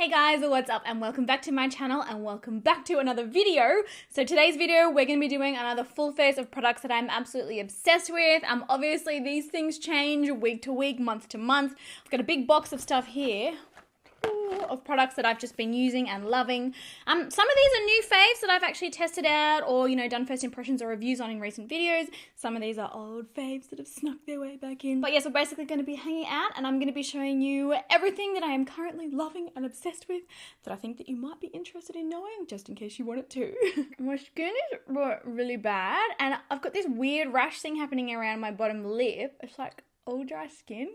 Hey guys, what's up and welcome back to my channel and welcome back to another video. So today's video, we're going to be doing another full face of products that I'm absolutely obsessed with. Obviously these things change week to week, month to month. I've got a big box of stuff here of products that I've just been using and loving. Some of these are new faves that I've actually tested out or, done first impressions or reviews on in recent videos. Some of these are old faves that have snuck their way back in. But yes, we're basically going to be hanging out and I'm going to be showing you everything that I am currently loving and obsessed with that I think that you might be interested in knowing, just in case you want it too. My skin is really bad and I've got this weird rash thing happening around my bottom lip. It's like all dry skin.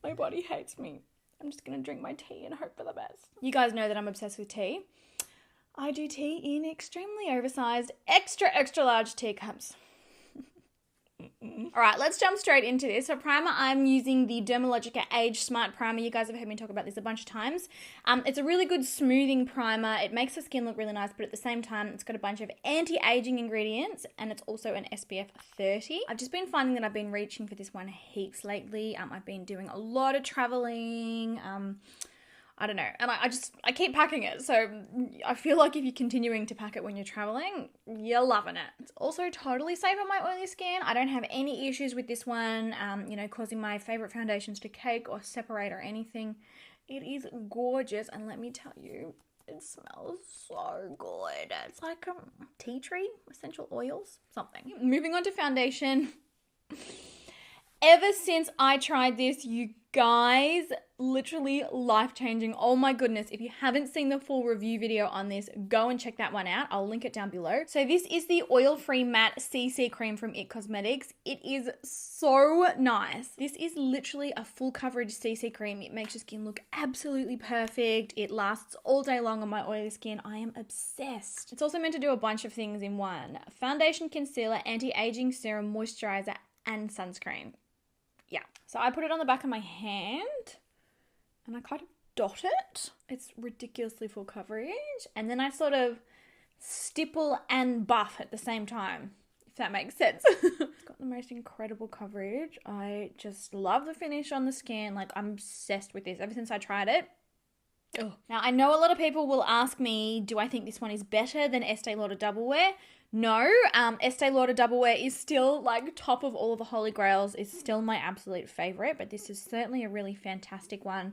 My body hates me. I'm just going to drink my tea and hope for the best. You guys know that I'm obsessed with tea. I do tea in extremely oversized, extra large teacups. All right, let's jump straight into this. For primer, I'm using the Dermalogica Age Smart Primer. You guys have heard me talk about this a bunch of times. It's a really good smoothing primer. It makes the skin look really nice, but at the same time, it's got a bunch of anti-aging ingredients, and it's also an SPF 30. I've just been finding that I've been reaching for this one heaps lately. I've been doing a lot of traveling. I don't know. And I keep packing it. So I feel like if you're continuing to pack it when you're traveling, you're loving it. It's also totally safe on my oily skin. I don't have any issues with this one, causing my favorite foundations to cake or separate or anything. It is gorgeous. And let me tell you, it smells so good. It's like tea tree, essential oils, something. Moving on to foundation. Ever since I tried this, you guys, literally life-changing. Oh my goodness, if you haven't seen the full review video on this, go and check that one out. I'll link it down below. So this is the oil-free matte CC cream from IT Cosmetics. It is so nice. This is literally a full coverage CC cream. It makes your skin look absolutely perfect. It lasts all day long on my oily skin. I am obsessed. It's also meant to do a bunch of things in one. Foundation, concealer, anti-aging serum, moisturizer, and sunscreen. Yeah, so I put it on the back of my hand and I kind of dot it. It's ridiculously full coverage. And then I sort of stipple and buff at the same time, if that makes sense. It's got the most incredible coverage. I just love the finish on the skin. Like, I'm obsessed with this ever since I tried it. Oh. Now, I know a lot of people will ask me, do I think this one is better than Estee Lauder Double Wear? No, Estee Lauder Double Wear is still like top of all of the Holy Grails, is still my absolute favorite, but this is certainly a really fantastic one.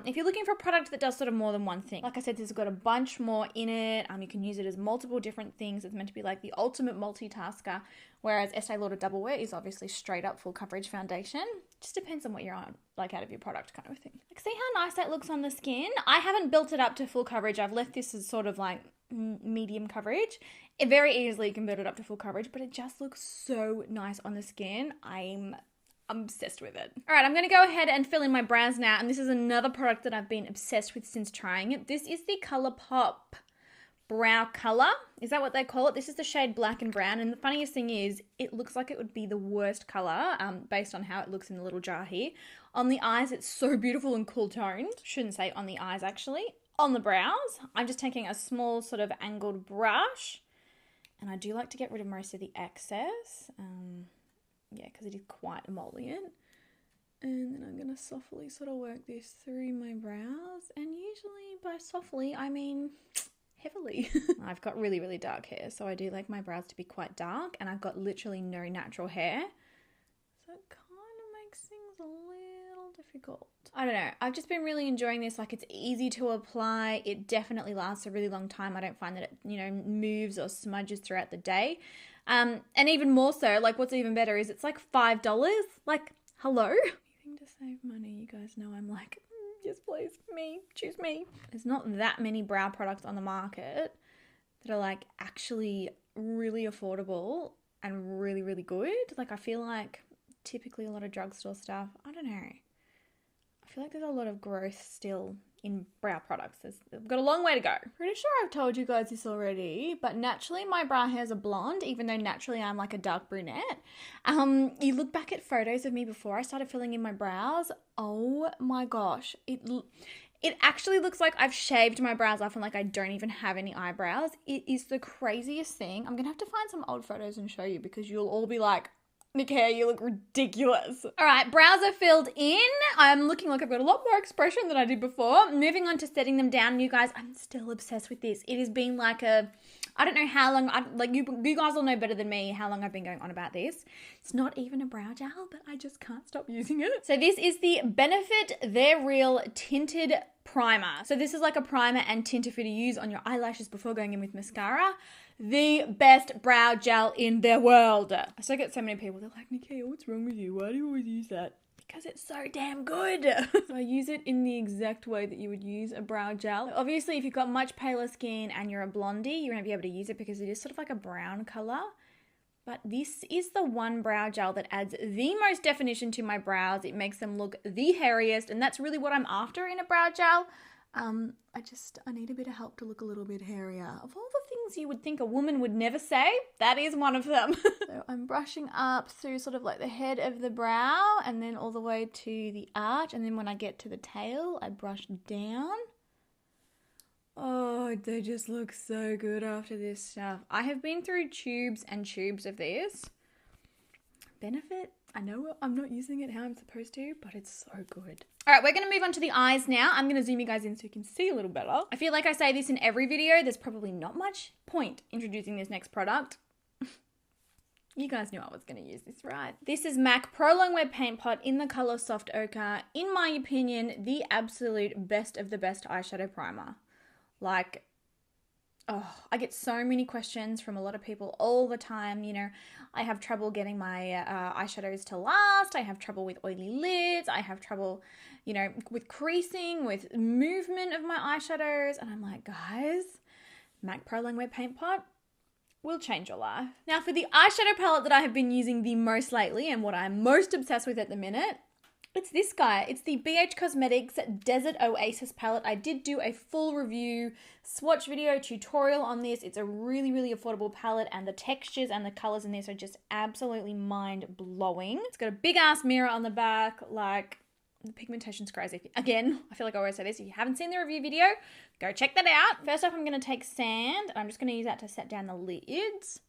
If you're looking for a product that does sort of more than one thing, like I said, this has got a bunch more in it. You can use it as multiple different things. It's meant to be like the ultimate multitasker, whereas Estee Lauder Double Wear is obviously straight up full coverage foundation. Just depends on what you're on, like out of your product kind of thing. Like, see how nice that looks on the skin? I haven't built it up to full coverage. I've left this as sort of like medium coverage. It very easily can build it up to full coverage, but it just looks so nice on the skin. I'm obsessed with it. All right, I'm going to go ahead and fill in my brows now, and this is another product that I've been obsessed with since trying it. This is the ColourPop Brow Color. Is that what they call it? This is the shade Black and Brown, and the funniest thing is it looks like it would be the worst color based on how it looks in the little jar here. On the eyes, it's so beautiful and cool toned. Shouldn't say on the eyes, actually. On the brows, I'm just taking a small sort of angled brush, and I do like to get rid of most of the excess, yeah, because it is quite emollient. And then I'm going to softly sort of work this through my brows, and usually by softly, I mean heavily. I've got really, really dark hair, so I do like my brows to be quite dark, and I've got literally no natural hair, so it kind of makes things a little difficult. I don't know. I've just been really enjoying this. Like, it's easy to apply. It definitely lasts a really long time. I don't find that it, moves or smudges throughout the day. And even more so, like, what's even better is it's like $5. Like, hello? Anything to save money. You guys know I'm like, yes, please, me, choose me. There's not that many brow products on the market that are like actually really affordable and really, really good. Like, I feel like typically a lot of drugstore stuff, I don't know. I feel like there's a lot of growth still in brow products. I've got a long way to go. Pretty sure I've told you guys this already, but naturally my brow hairs are blonde, even though naturally I'm like a dark brunette. You look back at photos of me before I started filling in my brows. Oh my gosh. It actually looks like I've shaved my brows off and like I don't even have any eyebrows. It is the craziest thing. I'm going to have to find some old photos and show you because you'll all be like, Nikki, you look ridiculous. All right, brows are filled in. I'm looking like I've got a lot more expression than I did before. Moving on to setting them down, you guys, I'm still obsessed with this. It has been like I don't know how long, you guys will know better than me how long I've been going on about this. It's not even a brow gel, but I just can't stop using it. So this is the Benefit They're Real Tinted Primer. So this is like a primer and tinter for you to use on your eyelashes before going in with mascara. The best brow gel in the world. I still get so many people, they're like, Nikki, what's wrong with you? Why do you always use that? Because it's so damn good. So I use it in the exact way that you would use a brow gel. Obviously, if you've got much paler skin and you're a blondie, you won't be able to use it because it is sort of like a brown color. But this is the one brow gel that adds the most definition to my brows. It makes them look the hairiest, and that's really what I'm after in a brow gel. I need a bit of help to look a little bit hairier. Of all the things you would think a woman would never say, that is one of them. So I'm brushing up through sort of like the head of the brow and then all the way to the arch. And then when I get to the tail, I brush down. Oh, they just look so good after this stuff. I have been through tubes and tubes of this. Benefit, I know I'm not using it how I'm supposed to, but it's so good. All right, we're going to move on to the eyes now. I'm going to zoom you guys in so you can see a little better. I feel like I say this in every video. There's probably not much point introducing this next product. You guys knew I was going to use this, right? This is MAC Pro Long Wear Paint Pot in the color Soft Ochre. In my opinion, the absolute best of the best eyeshadow primer. Like, oh, I get so many questions from a lot of people all the time. You know, I have trouble getting my eyeshadows to last. I have trouble with oily lids. I have trouble, you know, with creasing, with movement of my eyeshadows. And I'm like, guys, MAC Pro Long Wear Paint Pot will change your life. Now, for the eyeshadow palette that I have been using the most lately and what I'm most obsessed with at the minute, it's this guy. It's the BH Cosmetics Desert Oasis palette. I did do a full review, swatch video, tutorial on this. It's a really, really affordable palette, and the textures and the colors in this are just absolutely mind-blowing. It's got a big-ass mirror on the back. Like, the pigmentation's crazy. Again, I feel like I always say this. If you haven't seen the review video, go check that out. First off, I'm going to take sand, and I'm just going to use that to set down the lids.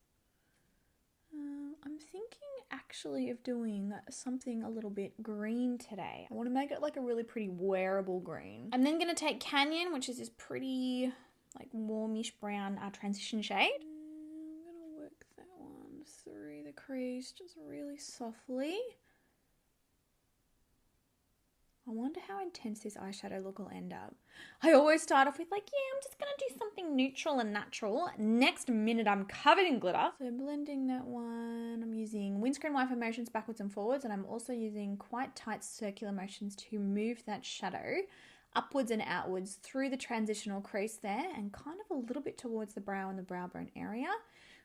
I'm thinking actually of doing something a little bit green today. I want to make it like a really pretty wearable green. I'm then going to take Canyon, which is this pretty like warmish brown transition shade. I'm going to work that one through the crease just really softly. I wonder how intense this eyeshadow look will end up. I always start off with like, yeah, I'm just going to do something neutral and natural. Next minute, I'm covered in glitter. So blending that one, I'm using windscreen wiper motions backwards and forwards, and I'm also using quite tight circular motions to move that shadow upwards and outwards through the transitional crease there and kind of a little bit towards the brow and the brow bone area.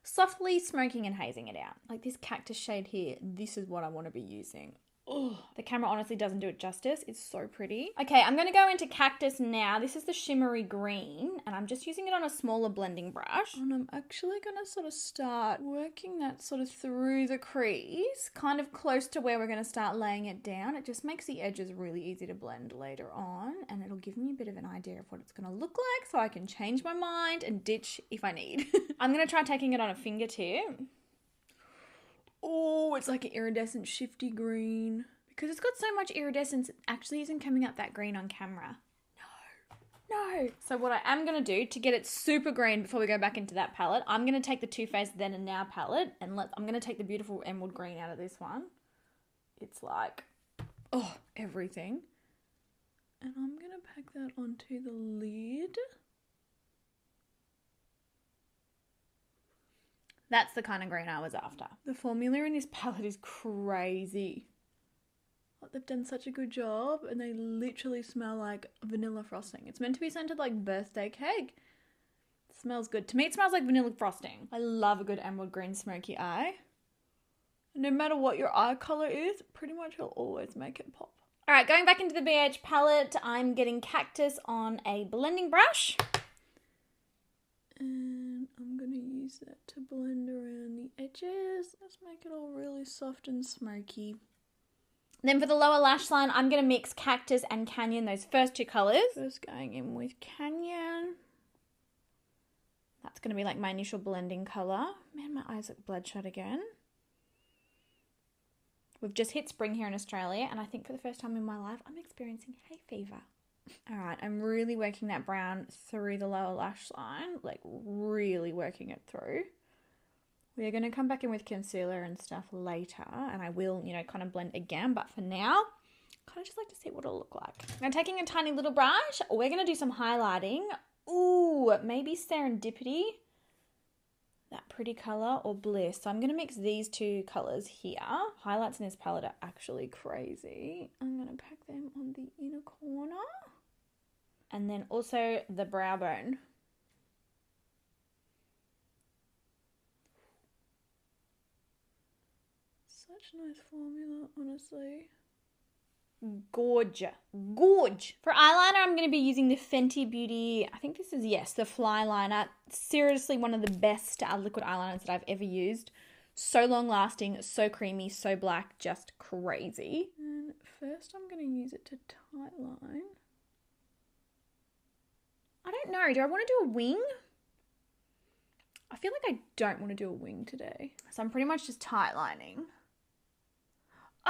Softly smoking and hazing it out. Like this cactus shade here, this is what I want to be using. Oh, the camera honestly doesn't do it justice. It's so pretty. Okay, I'm going to go into Cactus now. This is the shimmery green, and I'm just using it on a smaller blending brush. And I'm actually going to sort of start working that sort of through the crease, kind of close to where we're going to start laying it down. It just makes the edges really easy to blend later on, and it'll give me a bit of an idea of what it's going to look like so I can change my mind and ditch if I need. I'm going to try taking it on a fingertip. Oh, it's like an iridescent shifty green. Because it's got so much iridescence, it actually isn't coming up that green on camera. No. So what I am going to do to get it super green before we go back into that palette, I'm going to take the Too Faced Then and Now palette and I'm going to take the beautiful emerald green out of this one. It's like, oh, everything. And I'm going to pack that onto the lid. That's the kind of green I was after. The formula in this palette is crazy. Like, they've done such a good job and they literally smell like vanilla frosting. It's meant to be scented like birthday cake. It smells good. To me, it smells like vanilla frosting. I love a good emerald green smoky eye. No matter what your eye color is, pretty much it'll always make it pop. All right, going back into the BH palette, I'm getting Cactus on a blending brush. And I'm going to use that to blend around the edges. Let's make it all really soft and smoky. Then for the lower lash line, I'm going to mix Cactus and Canyon, those first two colours. First going in with Canyon. That's going to be like my initial blending colour. Man, my eyes look bloodshot again. We've just hit spring here in Australia, and I think for the first time in my life, I'm experiencing hay fever. All right, I'm really working that brown through the lower lash line, like really working it through. We're going to come back in with concealer and stuff later, and I will, you know, kind of blend again, but for now, I kind of just like to see what it'll look like. Now, taking a tiny little brush, we're going to do some highlighting. Ooh, maybe Serendipity, that pretty color, or Bliss. So I'm going to mix these two colors here. Highlights in this palette are actually crazy. I'm going to pack them on the inner corner. And then also the brow bone. Such a nice formula, honestly. Gorge. For eyeliner, I'm going to be using the Fenty Beauty, I think this is, yes, the Fly Liner. Seriously, one of the best liquid eyeliners that I've ever used. So long lasting, so creamy, so black, just crazy. And first I'm going to use it to tightline. I don't know, do I want to do a wing? I feel like I don't want to do a wing today. So I'm pretty much just tightlining.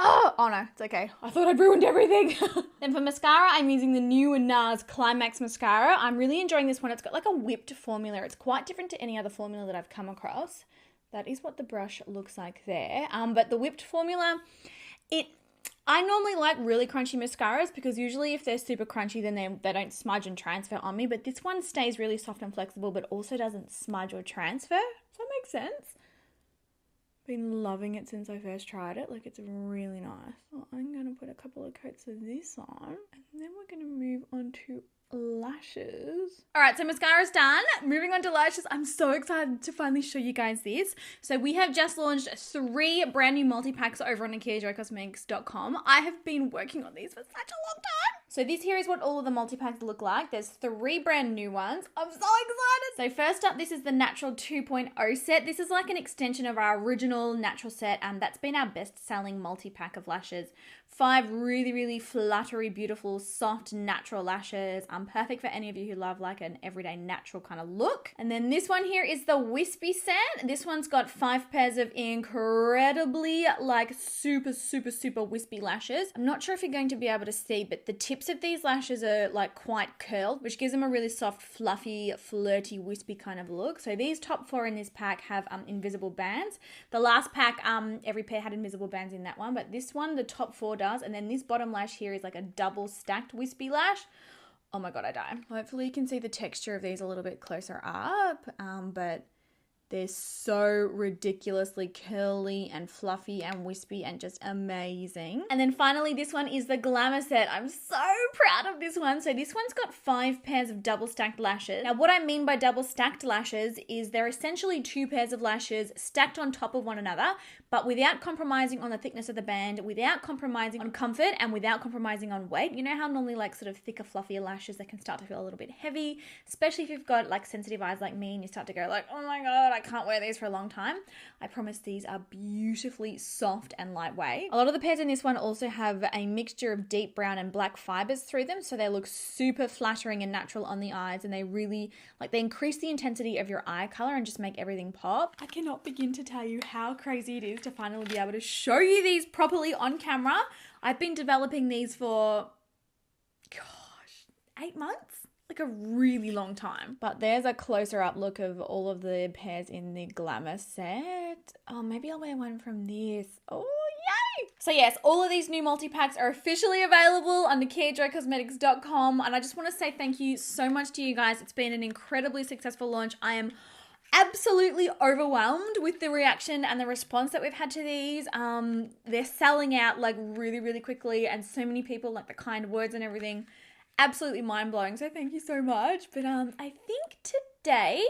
Oh no, it's okay. I thought I'd ruined everything. Then for mascara, I'm using the new NARS Climax Mascara. I'm really enjoying this one. It's got like a whipped formula. It's quite different to any other formula that I've come across. That is what the brush looks like there. But the whipped formula, I normally like really crunchy mascaras because usually if they're super crunchy, then they don't smudge and transfer on me. But this one stays really soft and flexible, but also doesn't smudge or transfer. Does that make sense? Been loving it since I first tried it. Like, it's really nice. So I'm going to put a couple of coats of this on, and then we're going to move on to lashes. All right, so mascara's done. Moving on to lashes. I'm so excited to finally show you guys this. So we have just launched 3 brand new multi-packs over on nikkiajoybusiness.com. I have been working on these for such a long time. So this here is what all of the multi-packs look like. There's 3 brand new ones. I'm so excited. So first up, this is the Natural 2.0 set. This is like an extension of our original natural set, and that's been our best-selling multi-pack of lashes. 5 really, really fluttery, beautiful, soft, natural lashes. Perfect for any of you who love like an everyday natural kind of look. And then this one here is the Wispy set. This one's got 5 pairs of incredibly like super, super, super wispy lashes. I'm not sure if you're going to be able to see, but the tips of these lashes are like quite curled, which gives them a really soft, fluffy, flirty, wispy kind of look. So these top 4 in this pack have invisible bands. The last pack, every pair had invisible bands in that one, but this one, the top 4 does. And then this bottom lash here is like a double stacked wispy lash. Oh my God, I die. Hopefully you can see the texture of these a little bit closer up, but they're so ridiculously curly and fluffy and wispy and just amazing. And then finally, this one is the Glamour set. I'm so proud of this one. So this one's got 5 pairs of double stacked lashes. Now, what I mean by double stacked lashes is they're essentially 2 pairs of lashes stacked on top of one another, but without compromising on the thickness of the band, without compromising on comfort, and without compromising on weight. You know how normally like sort of thicker, fluffier lashes, they can start to feel a little bit heavy, especially if you've got like sensitive eyes like me and you start to go like, oh my God, I can't wear these for a long time. I promise these are beautifully soft and lightweight. A lot of the pairs in this one also have a mixture of deep brown and black fibers through them, so they look super flattering and natural on the eyes, and they really, like, they increase the intensity of your eye color and just make everything pop. I cannot begin to tell you how crazy it is to finally be able to show you these properly on camera. I've been developing these for, gosh, 8 months? Like a really long time. But there's a closer up look of all of the pairs in the Glamour set. Oh, maybe I'll wear one from this. Oh, yay! So yes, all of these new multi-packs are officially available on nikkiajoycosmetics.com, and I just want to say thank you so much to you guys. It's been an incredibly successful launch. I am absolutely overwhelmed with the reaction and the response that we've had to these. They're selling out like really, really quickly, and so many people, like the kind words and everything, absolutely mind-blowing, so thank you so much. But I think today,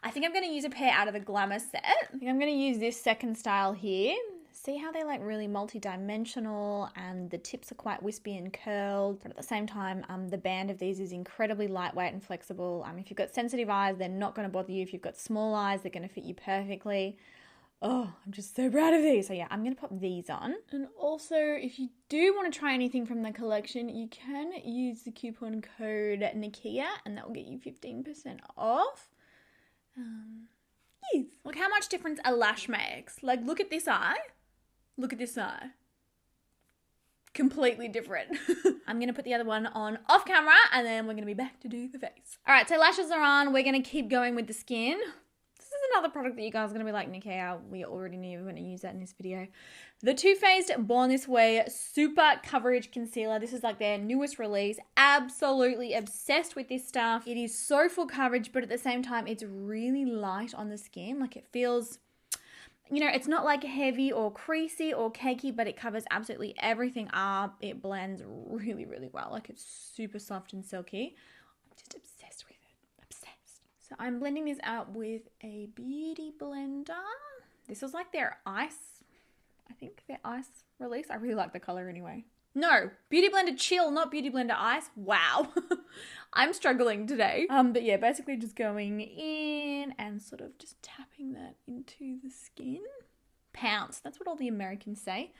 I'm going to use a pair out of the Glamour set. I think I'm going to use this second style here. See how they're like really multi-dimensional, and the tips are quite wispy and curled, but at the same time, the band of these is incredibly lightweight and flexible. If you've got sensitive eyes, they're not going to bother you. If you've got small eyes, they're going to fit you perfectly. Oh, I'm just so proud of these. So yeah, I'm going to pop these on. And also, if you do want to try anything from the collection, you can use the coupon code Nikkia, and that will get you 15% off. Yes. Look how much difference a lash makes. Like, look at this eye. Look at this eye. completely different. I'm going to put the other one on off camera and then we're going to be back to do the face. All right, so lashes are on. We're going to keep going with the skin. This is another product that you guys are going to be like, Nikki, we already knew we were going to use that in this video. The Too Faced Born This Way Super Coverage Concealer. This is like their newest release. Absolutely obsessed with this stuff. It is so full coverage, but at the same time, it's really light on the skin. Like it feels, you know, it's not like heavy or creasy or cakey, but it covers absolutely everything up. It blends really, really well. Like it's super soft and silky. I'm just obsessed with it. Obsessed. So I'm blending this out with a beauty blender. This was like their ice, I think their ice release. I really like the color anyway. No, Beauty Blender Chill, not Beauty Blender Ice. Wow. I'm struggling today. But yeah, basically just going in and sort of just tapping that into the skin. Pounce. That's what all the Americans say.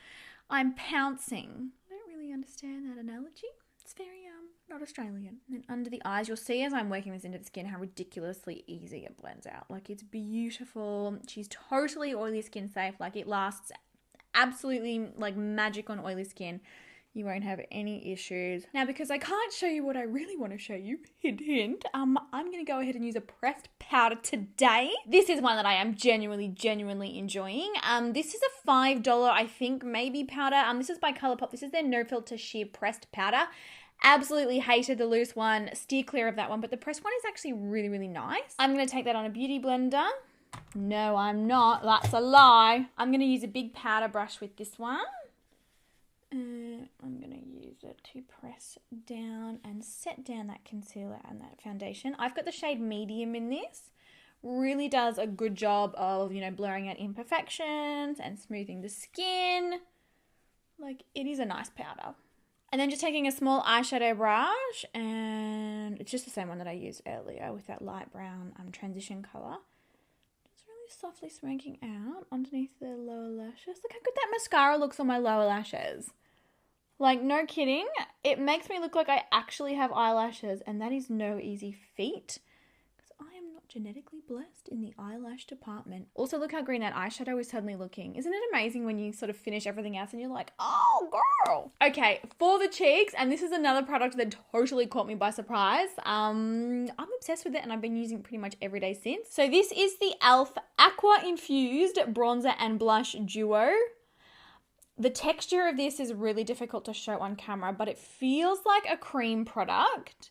I'm pouncing. I don't really understand that analogy. It's very, not Australian. And then under the eyes, you'll see as I'm working this into the skin how ridiculously easy it blends out. Like it's beautiful. She's totally oily skin safe. Like it lasts absolutely like magic on oily skin. You won't have any issues. Now, because I can't show you what I really want to show you, hint, hint, I'm going to go ahead and use a pressed powder today. This is one that I am genuinely enjoying. This is a $5, I think, maybe powder. This is by Colourpop. This is their No Filter Sheer Pressed Powder. Absolutely hated the loose one. Steer clear of that one, but the pressed one is actually really, really nice. I'm going to take that on a beauty blender. No, I'm not. That's a lie. I'm going to use a big powder brush with this one. I'm going to use it to press down and set down that concealer and that foundation. I've got the shade medium in this. Really does a good job of, you know, blurring out imperfections and smoothing the skin. Like, it is a nice powder. And then just taking a small eyeshadow brush, and it's just the same one that I used earlier with that light brown transition colour. Just really softly smoking out underneath the lower lashes. Look how good that mascara looks on my lower lashes. Like, no kidding, it makes me look like I actually have eyelashes, and that is no easy feat because I am not genetically blessed in the eyelash department. Also, look how green that eyeshadow is suddenly looking. Isn't it amazing when you sort of finish everything else and you're like, oh, girl. Okay, for the cheeks, and this is another product that totally caught me by surprise. I'm obsessed with it, and I've been using it pretty much every day since. So this is the e.l.f. Aqua Infused Bronzer and Blush Duo. The texture of this is really difficult to show on camera, but it feels like a cream product.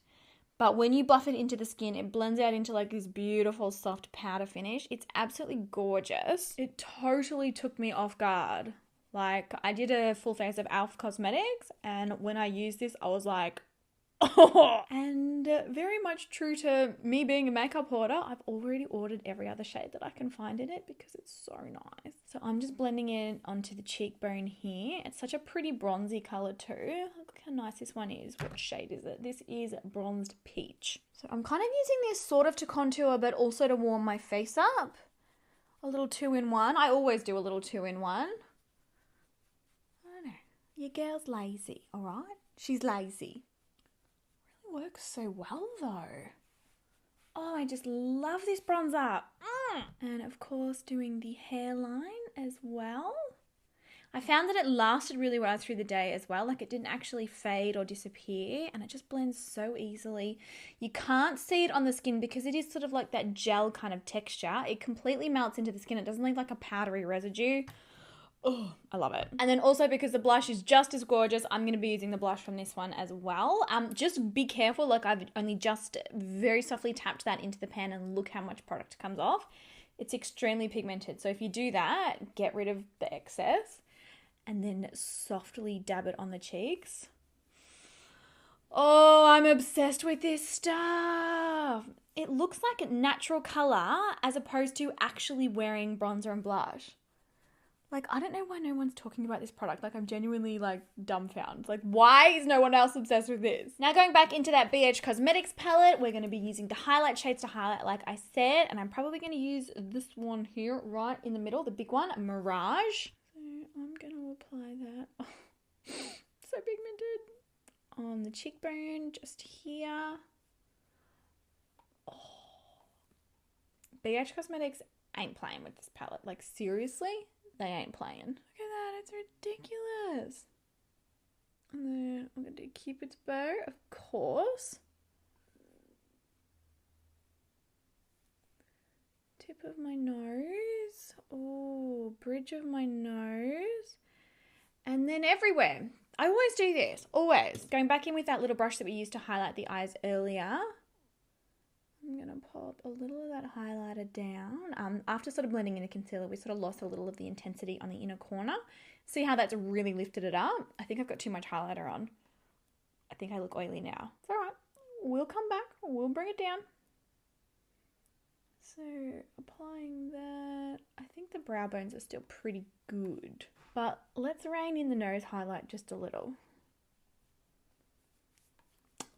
But when you buff it into the skin, it blends out into like this beautiful soft powder finish. It's absolutely gorgeous. It totally took me off guard. Like, I did a full face of e.l.f. Cosmetics, and when I used this, I was like, oh. And very much true to me being a makeup hoarder, I've already ordered every other shade that I can find in it because it's so nice. So I'm just blending it onto the cheekbone here. It's such a pretty bronzy color too. Look how nice this one is. What shade is it? This is Bronzed Peach. So I'm kind of using this sort of to contour, but also to warm my face up. A little 2-in-1. I always do a little 2-in-1. I don't know. Your girl's lazy, all right? She's lazy. Works so well though. Oh, I just love this bronzer. And of course doing the hairline as well. I found that it lasted really well through the day as well. Like it didn't actually fade or disappear, and it just blends so easily. You can't see it on the skin because it is sort of like that gel kind of texture. It completely melts into the skin. It doesn't leave like a powdery residue. Oh, I love it. And then also because the blush is just as gorgeous, I'm going to be using the blush from this one as well. Just be careful. Like I've only just very softly tapped that into the pan and look how much product comes off. It's extremely pigmented. So if you do that, get rid of the excess and then softly dab it on the cheeks. Oh, I'm obsessed with this stuff. It looks like natural color as opposed to actually wearing bronzer and blush. Like, I don't know why no one's talking about this product. Like, I'm genuinely, like, dumbfounded. Like, why is no one else obsessed with this? Now, going back into that BH Cosmetics palette, we're going to be using the highlight shades to highlight, like I said. And I'm probably going to use this one here, right in the middle, the big one, Mirage. So, I'm going to apply that. Oh, so pigmented. On the cheekbone, just here. Oh. BH Cosmetics ain't playing with this palette. Like, seriously? They ain't playing. Look at that. It's ridiculous. And then I'm going to do Cupid's bow, of course. Tip of my nose. Oh, bridge of my nose. And then everywhere. I always do this, always. Going back in with that little brush that we used to highlight the eyes earlier. I'm going to pop a little of that highlighter down. After sort of blending in a concealer, we sort of lost a little of the intensity on the inner corner. See how that's really lifted it up? I think I've got too much highlighter on. I think I look oily now. It's all right. We'll come back. We'll bring it down. So applying that, I think the brow bones are still pretty good. But let's rein in the nose highlight just a little.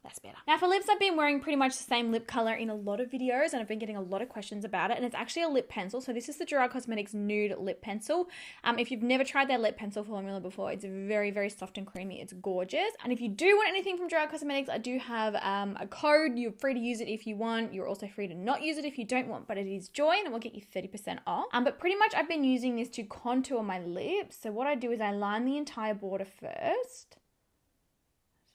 That's better. Now for lips, I've been wearing pretty much the same lip color in a lot of videos and I've been getting a lot of questions about it, and it's actually a lip pencil. So this is the GERARD Cosmetics Nude Lip Pencil. If you've never tried their lip pencil formula before, it's very, very soft and creamy. It's gorgeous. And if you do want anything from GERARD Cosmetics, I do have a code. You're free to use it if you want. You're also free to not use it if you don't want, but it is JOY and it will get you 30% off. But pretty much I've been using this to contour my lips. So what I do is I line the entire border first.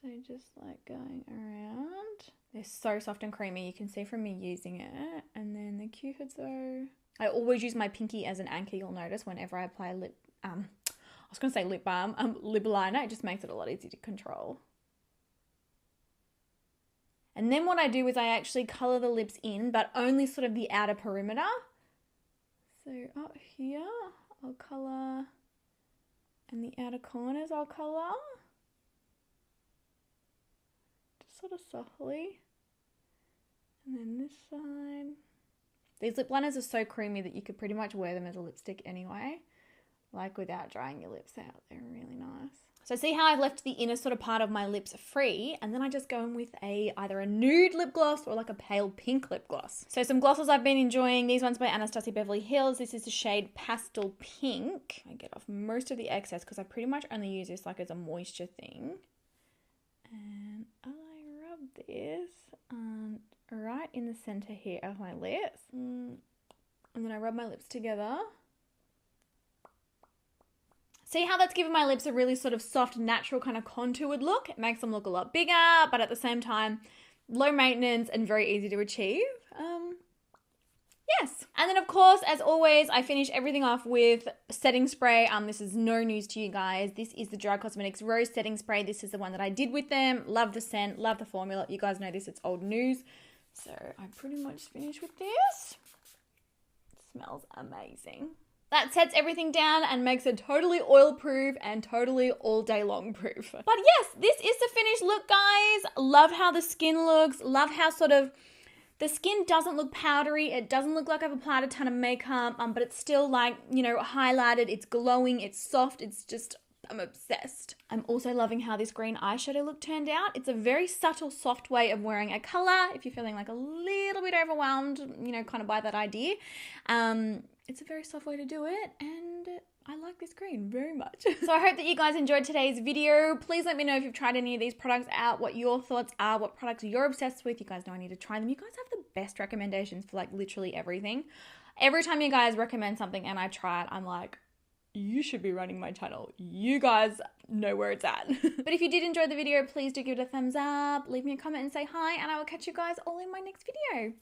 So just like going around. They're so soft and creamy. You can see from me using it. And then the Cupid's bow. I always use my pinky as an anchor, you'll notice, whenever I apply lip, I was going to say lip balm, lip liner. It just makes it a lot easier to control. And then what I do is I actually colour the lips in, but only sort of the outer perimeter. So up here, I'll colour, and the outer corners I'll colour. Sort of softly, and then this side. These lip liners are so creamy that you could pretty much wear them as a lipstick anyway, like without drying your lips out. They're really nice. So see how I've left the inner sort of part of my lips free, and then I just go in with either a nude lip gloss or like a pale pink lip gloss. So some glosses I've been enjoying, these ones by Anastasia Beverly Hills. This is the shade Pastel Pink. I get off most of the excess because I pretty much only use this like as a moisture thing. And this right in the center here of my lips, and then I rub my lips together. See how that's given my lips a really sort of soft, natural kind of contoured look? It makes them look a lot bigger, but at the same time, low maintenance and very easy to achieve. Yes. And then of course, as always, I finish everything off with setting spray. This is no news to you guys. This is the GERARD Cosmetics Rose Setting Spray. This is the one that I did with them. Love the scent, love the formula. You guys know this, it's old news. So I pretty much finished with this. It smells amazing. That sets everything down and makes it totally oil proof and totally all day long proof. But yes, this is the finished look, guys. Love how the skin looks. Love how sort of the skin doesn't look powdery. It doesn't look like I've applied a ton of makeup, but it's still like, you know, highlighted. It's glowing. It's soft. It's just, I'm obsessed. I'm also loving how this green eyeshadow look turned out. It's a very subtle, soft way of wearing a color. If you're feeling like a little bit overwhelmed, you know, kind of by that idea. It's a very soft way to do it, and I like this green very much. So I hope that you guys enjoyed today's video. Please let me know if you've tried any of these products out, what your thoughts are, what products you're obsessed with. You guys know I need to try them. You guys have the best recommendations for like literally everything. Every time you guys recommend something and I try it, I'm like, you should be running my channel. You guys know where it's at. But if you did enjoy the video, please do give it a thumbs up, leave me a comment and say hi, and I will catch you guys all in my next video.